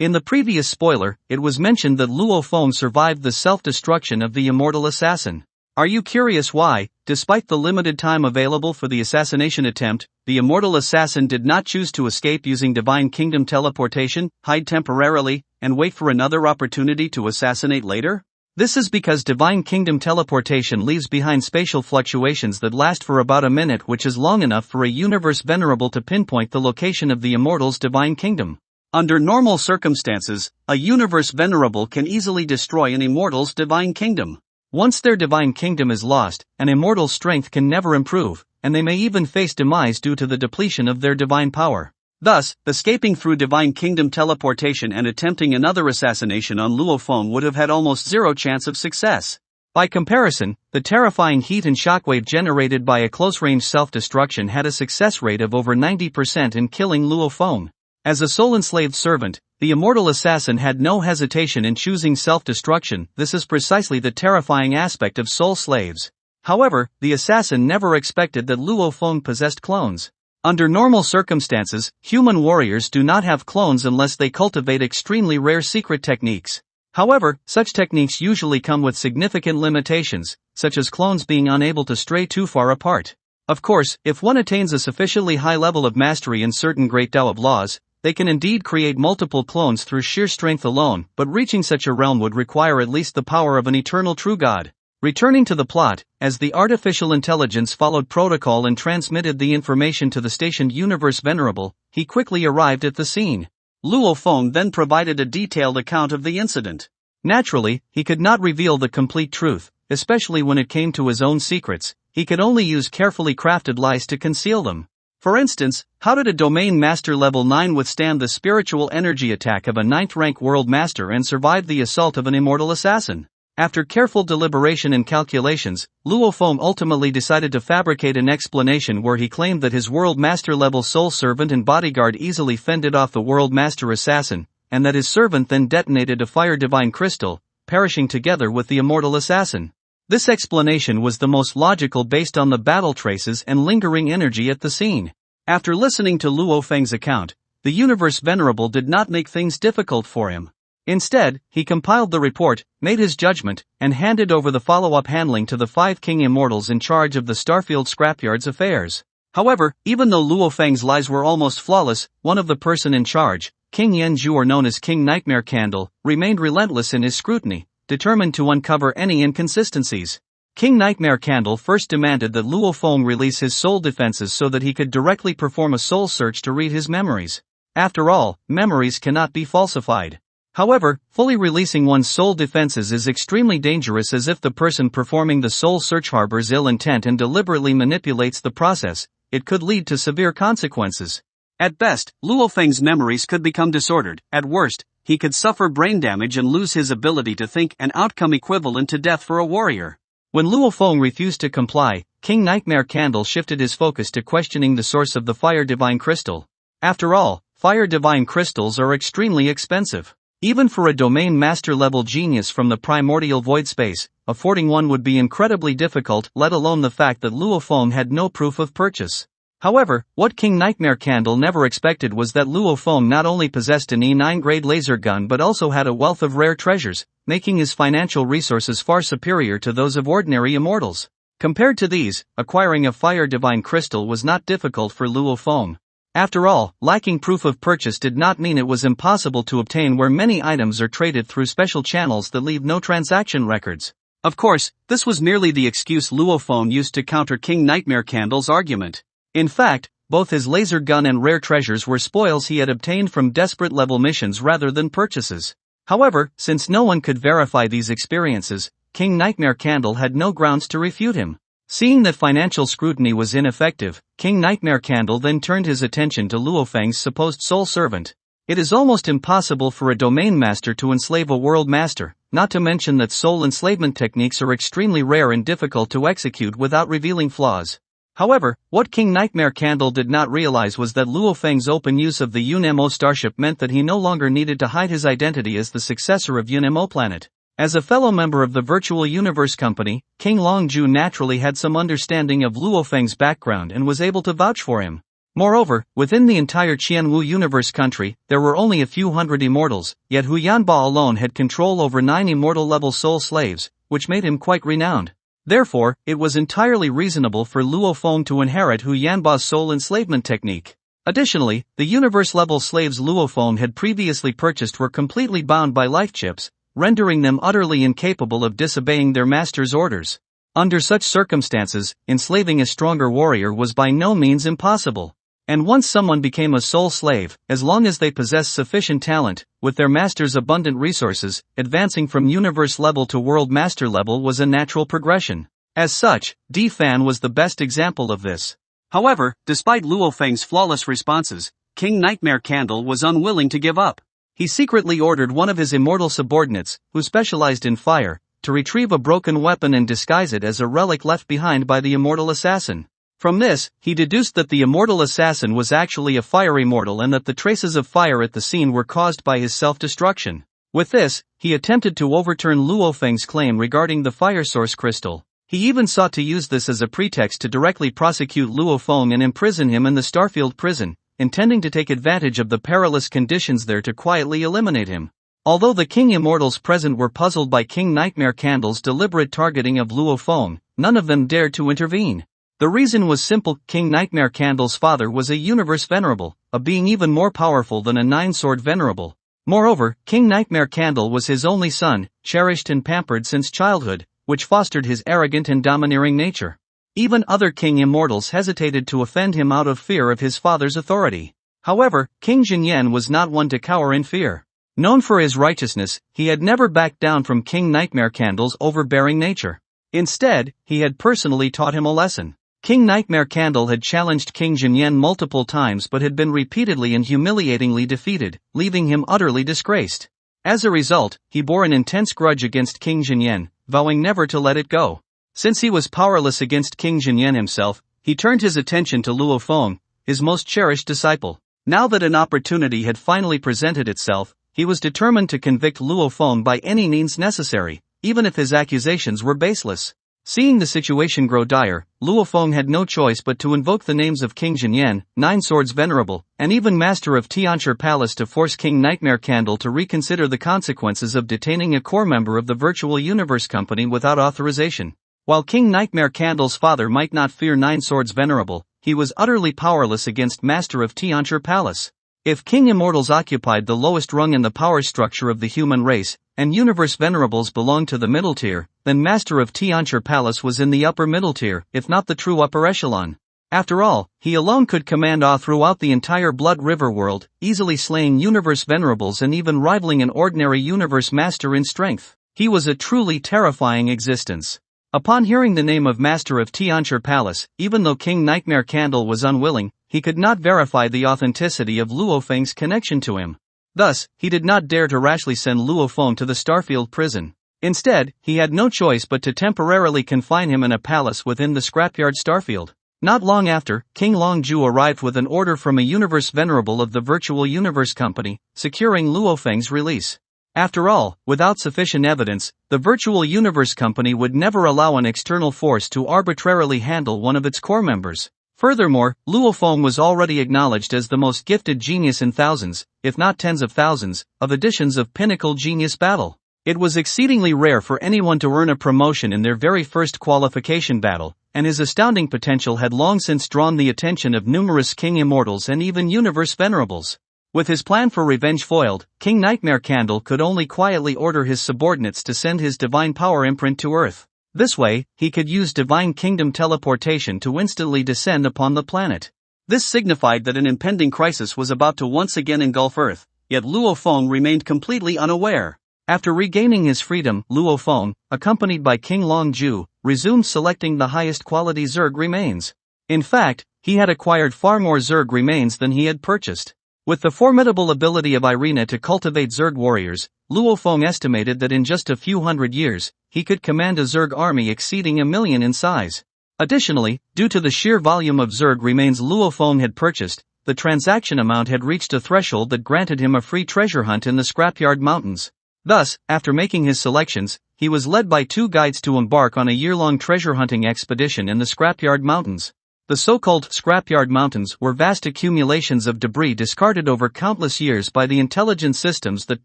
In the previous spoiler, it was mentioned that Luo Feng survived the self-destruction of the Immortal Assassin. Are you curious why, despite the limited time available for the assassination attempt, the Immortal Assassin did not choose to escape using Divine Kingdom teleportation, hide temporarily, and wait for another opportunity to assassinate later? This is because Divine Kingdom teleportation leaves behind spatial fluctuations that last for about a minute, which is long enough for a universe venerable to pinpoint the location of the Immortal's Divine Kingdom. Under normal circumstances, a universe venerable can easily destroy an Immortal's Divine Kingdom. Once their Divine Kingdom is lost, an Immortal's strength can never improve, and they may even face demise due to the depletion of their divine power. Thus, escaping through Divine Kingdom teleportation and attempting another assassination on Luo Feng would have had almost zero chance of success. By comparison, the terrifying heat and shockwave generated by a close-range self-destruction had a success rate of over 90% in killing Luo Feng. As a soul-enslaved servant, the Immortal Assassin had no hesitation in choosing self-destruction. This is precisely the terrifying aspect of soul slaves. However, the assassin never expected that Luo Feng possessed clones. Under normal circumstances, human warriors do not have clones unless they cultivate extremely rare secret techniques. However, such techniques usually come with significant limitations, such as clones being unable to stray too far apart. Of course, if one attains a sufficiently high level of mastery in certain great Tao of laws, they can indeed create multiple clones through sheer strength alone, but reaching such a realm would require at least the power of an eternal true god. Returning to the plot, as the artificial intelligence followed protocol and transmitted the information to the stationed universe venerable, he quickly arrived at the scene. Luo Feng then provided a detailed account of the incident. Naturally, he could not reveal the complete truth, especially when it came to his own secrets. He could only use carefully crafted lies to conceal them. For instance, how did a Domain Master level 9 withstand the spiritual energy attack of a 9th rank World Master and survive the assault of an Immortal Assassin? After careful deliberation and calculations, Luo Feng ultimately decided to fabricate an explanation where he claimed that his World Master level soul servant and bodyguard easily fended off the World Master Assassin, and that his servant then detonated a fire divine crystal, perishing together with the Immortal Assassin. This explanation was the most logical based on the battle traces and lingering energy at the scene. After listening to Luo Feng's account, the Universe Venerable did not make things difficult for him. Instead, he compiled the report, made his judgment, and handed over the follow-up handling to the 5 King Immortals in charge of the Starfield Scrapyard's affairs. However, even though Luo Feng's lies were almost flawless, one of the person in charge, King Yanju, or known as King Nightmare Candle, remained relentless in his scrutiny, determined to uncover any inconsistencies. King Nightmare Candle first demanded that Luo Feng release his soul defenses so that he could directly perform a soul search to read his memories. After all, memories cannot be falsified. However, fully releasing one's soul defenses is extremely dangerous, as if the person performing the soul search harbors ill intent and deliberately manipulates the process, it could lead to severe consequences. At best, Luo Feng's memories could become disordered. At worst, he could suffer brain damage and lose his ability to think, an outcome equivalent to death for a warrior. When Luo Feng refused to comply, King Nightmare Candle shifted his focus to questioning the source of the Fire Divine Crystal. After all, Fire Divine Crystals are extremely expensive. Even for a Domain Master level genius from the primordial void space, affording one would be incredibly difficult, let alone the fact that Luo Feng had no proof of purchase. However, what King Nightmare Candle never expected was that Luo Feng not only possessed an E9 grade laser gun but also had a wealth of rare treasures, making his financial resources far superior to those of ordinary immortals. Compared to these, acquiring a Fire Divine Crystal was not difficult for Luo Feng. After all, lacking proof of purchase did not mean it was impossible to obtain, where many items are traded through special channels that leave no transaction records. Of course, this was merely the excuse Luo Feng used to counter King Nightmare Candle's argument. In fact, both his laser gun and rare treasures were spoils he had obtained from desperate level missions rather than purchases. However, since no one could verify these experiences, King Nightmare Candle had no grounds to refute him. Seeing that financial scrutiny was ineffective, King Nightmare Candle then turned his attention to Luo Feng's supposed soul servant. It is almost impossible for a Domain Master to enslave a World Master, not to mention that soul enslavement techniques are extremely rare and difficult to execute without revealing flaws. However, what King Nightmare Candle did not realize was that Luo Feng's open use of the Yunemo starship meant that he no longer needed to hide his identity as the successor of Yunemo planet. As a fellow member of the Virtual Universe Company, King Longju naturally had some understanding of Luo Feng's background and was able to vouch for him. Moreover, within the entire Qianwu universe country, there were only a few hundred immortals, yet Hu Yanba alone had control over 9 immortal-level soul slaves, which made him quite renowned. Therefore, it was entirely reasonable for Luo Feng to inherit Hu Yanba's soul enslavement technique. Additionally, the universe-level slaves Luo Feng had previously purchased were completely bound by life chips, rendering them utterly incapable of disobeying their master's orders. Under such circumstances, enslaving a stronger warrior was by no means impossible. And once someone became a soul slave, as long as they possessed sufficient talent, with their master's abundant resources, advancing from universe level to world master level was a natural progression. As such, Di Fan was the best example of this. However, despite Luo Feng's flawless responses, King Nightmare Candle was unwilling to give up. He secretly ordered one of his immortal subordinates, who specialized in fire, to retrieve a broken weapon and disguise it as a relic left behind by the immortal assassin. From this, he deduced that the immortal assassin was actually a fire immortal and that the traces of fire at the scene were caused by his self-destruction. With this, he attempted to overturn Luo Feng's claim regarding the fire source crystal. He even sought to use this as a pretext to directly prosecute Luo Feng and imprison him in the Starfield prison, intending to take advantage of the perilous conditions there to quietly eliminate him. Although the King Immortals present were puzzled by King Nightmare Candle's deliberate targeting of Luo Feng, none of them dared to intervene. The reason was simple: King Nightmare Candle's father was a universe venerable, a being even more powerful than a nine-sword venerable. Moreover, King Nightmare Candle was his only son, cherished and pampered since childhood, which fostered his arrogant and domineering nature. Even other King Immortals hesitated to offend him out of fear of his father's authority. However, King Jinyan was not one to cower in fear. Known for his righteousness, he had never backed down from King Nightmare Candle's overbearing nature. Instead, he had personally taught him a lesson. King Nightmare Candle had challenged King Jinyan multiple times but had been repeatedly and humiliatingly defeated, leaving him utterly disgraced. As a result, he bore an intense grudge against King Jinyan, vowing never to let it go. Since he was powerless against King Jinyan himself, he turned his attention to Luo Feng, his most cherished disciple. Now that an opportunity had finally presented itself, he was determined to convict Luo Feng by any means necessary, even if his accusations were baseless. Seeing the situation grow dire, Luo Feng had no choice but to invoke the names of King Jinyan, Nine Swords Venerable, and even Master of Tianshi Palace to force King Nightmare Candle to reconsider the consequences of detaining a core member of the Virtual Universe Company without authorization. While King Nightmare Candle's father might not fear Nine Swords Venerable, he was utterly powerless against Master of Tianshi Palace. If King Immortals occupied the lowest rung in the power structure of the human race, and Universe Venerables belonged to the middle tier, then Master of Tianshi Palace was in the upper middle tier, if not the true upper echelon. After all, he alone could command awe throughout the entire Blood River world, easily slaying Universe Venerables and even rivaling an ordinary Universe Master in strength. He was a truly terrifying existence. Upon hearing the name of Master of Tianshi Palace, even though King Nightmare Candle was unwilling, he could not verify the authenticity of Luo Feng's connection to him. Thus, he did not dare to rashly send Luo Feng to the Starfield prison. Instead, he had no choice but to temporarily confine him in a palace within the scrapyard Starfield. Not long after, King Longju arrived with an order from a Universe Venerable of the Virtual Universe Company, securing Luo Feng's release. After all, without sufficient evidence, the Virtual Universe Company would never allow an external force to arbitrarily handle one of its core members. Furthermore, Luo Feng was already acknowledged as the most gifted genius in thousands, if not tens of thousands, of editions of Pinnacle Genius Battle. It was exceedingly rare for anyone to earn a promotion in their very first qualification battle, and his astounding potential had long since drawn the attention of numerous King Immortals and even Universe Venerables. With his plan for revenge foiled, King Nightmare Candle could only quietly order his subordinates to send his divine power imprint to Earth. This way, he could use Divine Kingdom teleportation to instantly descend upon the planet. This signified that an impending crisis was about to once again engulf Earth, yet Luo Feng remained completely unaware. After regaining his freedom, Luo Feng, accompanied by King Longju, resumed selecting the highest quality Zerg remains. In fact, he had acquired far more Zerg remains than he had purchased. With the formidable ability of Irina to cultivate Zerg warriors, Luo Feng estimated that in just a few hundred years, he could command a Zerg army exceeding 1,000,000 in size. Additionally, due to the sheer volume of Zerg remains Luo Feng had purchased, the transaction amount had reached a threshold that granted him a free treasure hunt in the Scrapyard Mountains. Thus, after making his selections, he was led by 2 guides to embark on a year-long treasure hunting expedition in the Scrapyard Mountains. The so-called scrapyard mountains were vast accumulations of debris discarded over countless years by the intelligent systems that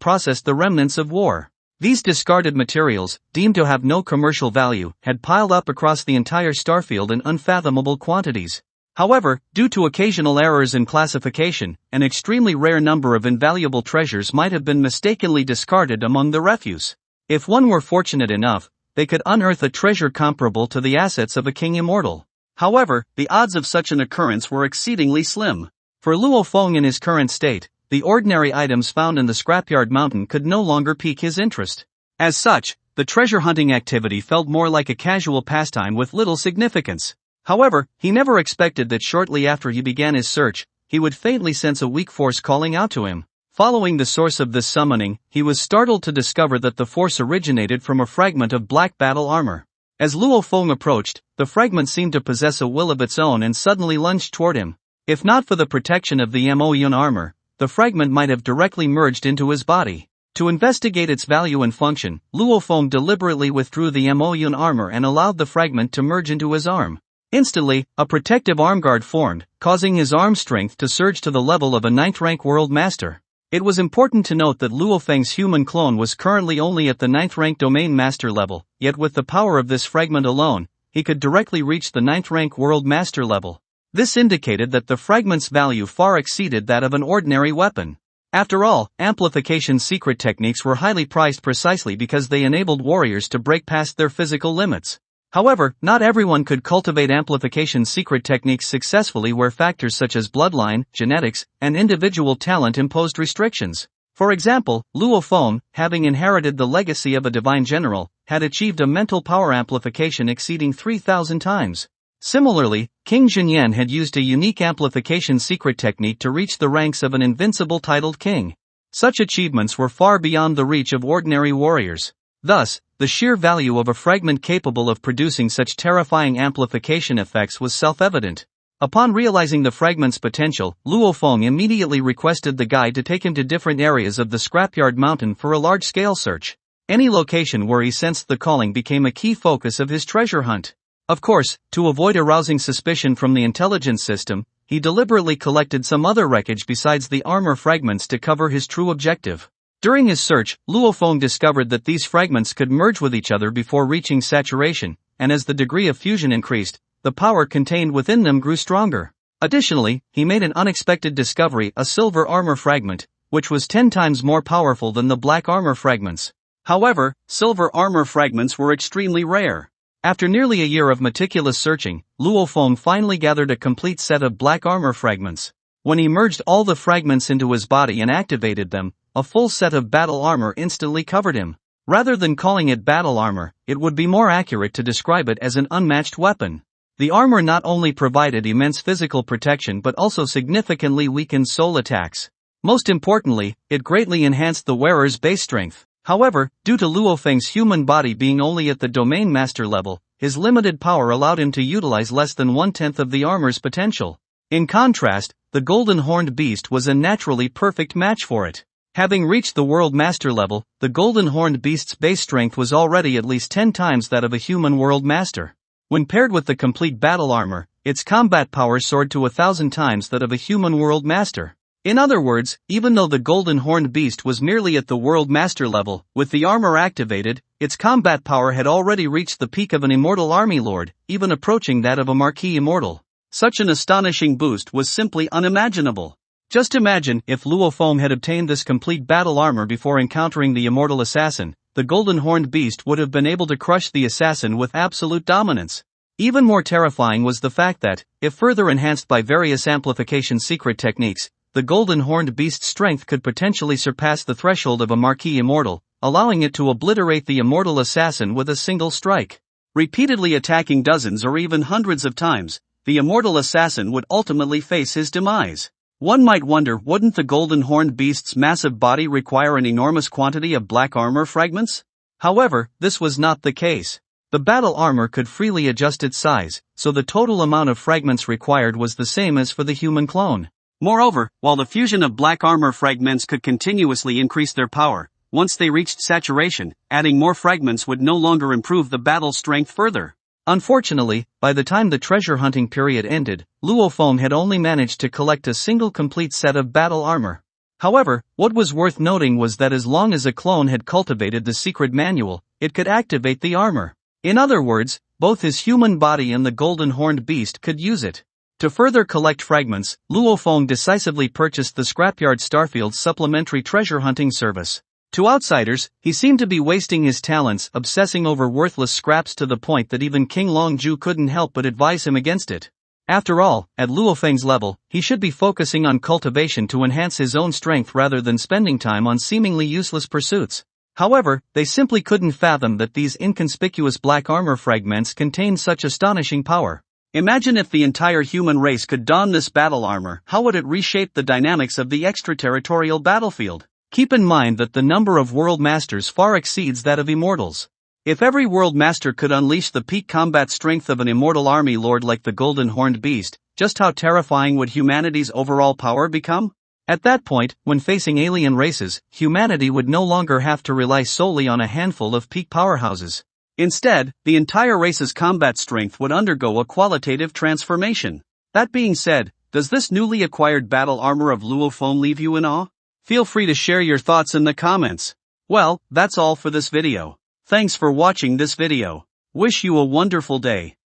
processed the remnants of war. These discarded materials, deemed to have no commercial value, had piled up across the entire starfield in unfathomable quantities. However, due to occasional errors in classification, an extremely rare number of invaluable treasures might have been mistakenly discarded among the refuse. If one were fortunate enough, they could unearth a treasure comparable to the assets of a king immortal. However, the odds of such an occurrence were exceedingly slim. For Luo Feng in his current state, the ordinary items found in the scrapyard mountain could no longer pique his interest. As such, the treasure hunting activity felt more like a casual pastime with little significance. However, he never expected that shortly after he began his search, he would faintly sense a weak force calling out to him. Following the source of this summoning, he was startled to discover that the force originated from a fragment of black battle armor. As Luo Feng approached, the fragment seemed to possess a will of its own and suddenly lunged toward him. If not for the protection of the Mo-Yun armor, the fragment might have directly merged into his body. To investigate its value and function, Luo Feng deliberately withdrew the Mo-Yun armor and allowed the fragment to merge into his arm. Instantly, a protective arm guard formed, causing his arm strength to surge to the level of a 9th-rank world master. It was important to note that Luo Feng's human clone was currently only at the 9th-rank domain master level, yet with the power of this fragment alone, he could directly reach the 9th-rank world master level. This indicated that the fragment's value far exceeded that of an ordinary weapon. After all, amplification secret techniques were highly prized precisely because they enabled warriors to break past their physical limits. However, not everyone could cultivate amplification secret techniques successfully where factors such as bloodline, genetics, and individual talent imposed restrictions. For example, Luo Feng, having inherited the legacy of a divine general, had achieved a mental power amplification exceeding 3,000 times. Similarly, King Junyan had used a unique amplification secret technique to reach the ranks of an invincible titled king. Such achievements were far beyond the reach of ordinary warriors. Thus, the sheer value of a fragment capable of producing such terrifying amplification effects was self-evident. Upon realizing the fragment's potential, Luo Feng immediately requested the guide to take him to different areas of the scrapyard mountain for a large-scale search. Any location where he sensed the calling became a key focus of his treasure hunt. Of course, to avoid arousing suspicion from the intelligence system, he deliberately collected some other wreckage besides the armor fragments to cover his true objective. During his search, Luo Feng discovered that these fragments could merge with each other before reaching saturation, and as the degree of fusion increased, the power contained within them grew stronger. Additionally, he made an unexpected discovery: a silver armor fragment, which was 10 times more powerful than the black armor fragments. However, silver armor fragments were extremely rare. After nearly a year of meticulous searching, Luo Feng finally gathered a complete set of black armor fragments. When he merged all the fragments into his body and activated them, a full set of battle armor instantly covered him. Rather than calling it battle armor, it would be more accurate to describe it as an unmatched weapon. The armor not only provided immense physical protection but also significantly weakened soul attacks. Most importantly, it greatly enhanced the wearer's base strength. However, due to Luo Feng's human body being only at the domain master level, his limited power allowed him to utilize less than 1/10 of the armor's potential. In contrast, the golden horned beast was a naturally perfect match for it. Having reached the world master level, the golden horned beast's base strength was already at least 10 times that of a human world master. When paired with the complete battle armor, its combat power soared to 1,000 times that of a human world master. In other words, even though the golden horned beast was merely at the world master level, with the armor activated, its combat power had already reached the peak of an immortal army lord, even approaching that of a Marquis immortal. Such an astonishing boost was simply unimaginable. Just imagine if Luo Feng had obtained this complete battle armor before encountering the immortal assassin. The golden horned beast would have been able to crush the assassin with absolute dominance. Even more terrifying was the fact that, if further enhanced by various amplification secret techniques, the golden horned beast's strength could potentially surpass the threshold of a Marquis immortal, allowing it to obliterate the immortal assassin with a single strike. Repeatedly attacking dozens or even hundreds of times, the immortal assassin would ultimately face his demise. One might wonder, wouldn't the golden horned beast's massive body require an enormous quantity of black armor fragments? However, this was not the case. The battle armor could freely adjust its size, so the total amount of fragments required was the same as for the human clone. Moreover, while the fusion of black armor fragments could continuously increase their power, once they reached saturation, adding more fragments would no longer improve the battle strength further. Unfortunately, by the time the treasure hunting period ended, Luo Feng had only managed to collect a single complete set of battle armor. However, what was worth noting was that as long as a clone had cultivated the secret manual, it could activate the armor. In other words, both his human body and the golden horned beast could use it. To further collect fragments, Luo Feng decisively purchased the Scrapyard Starfield's supplementary treasure hunting service. To outsiders, he seemed to be wasting his talents obsessing over worthless scraps to the point that even King Longju couldn't help but advise him against it. After all, at Luo Feng's level, he should be focusing on cultivation to enhance his own strength rather than spending time on seemingly useless pursuits. However, they simply couldn't fathom that these inconspicuous black armor fragments contained such astonishing power. Imagine if the entire human race could don this battle armor, how would it reshape the dynamics of the extraterritorial battlefield? Keep in mind that the number of world masters far exceeds that of immortals. If every world master could unleash the peak combat strength of an immortal army lord like the golden horned beast, just how terrifying would humanity's overall power become? At that point, when facing alien races, humanity would no longer have to rely solely on a handful of peak powerhouses. Instead, the entire race's combat strength would undergo a qualitative transformation. That being said, does this newly acquired battle armor of Luo Feng leave you in awe? Feel free to share your thoughts in the comments. Well, that's all for this video. Thanks for watching this video. Wish you a wonderful day.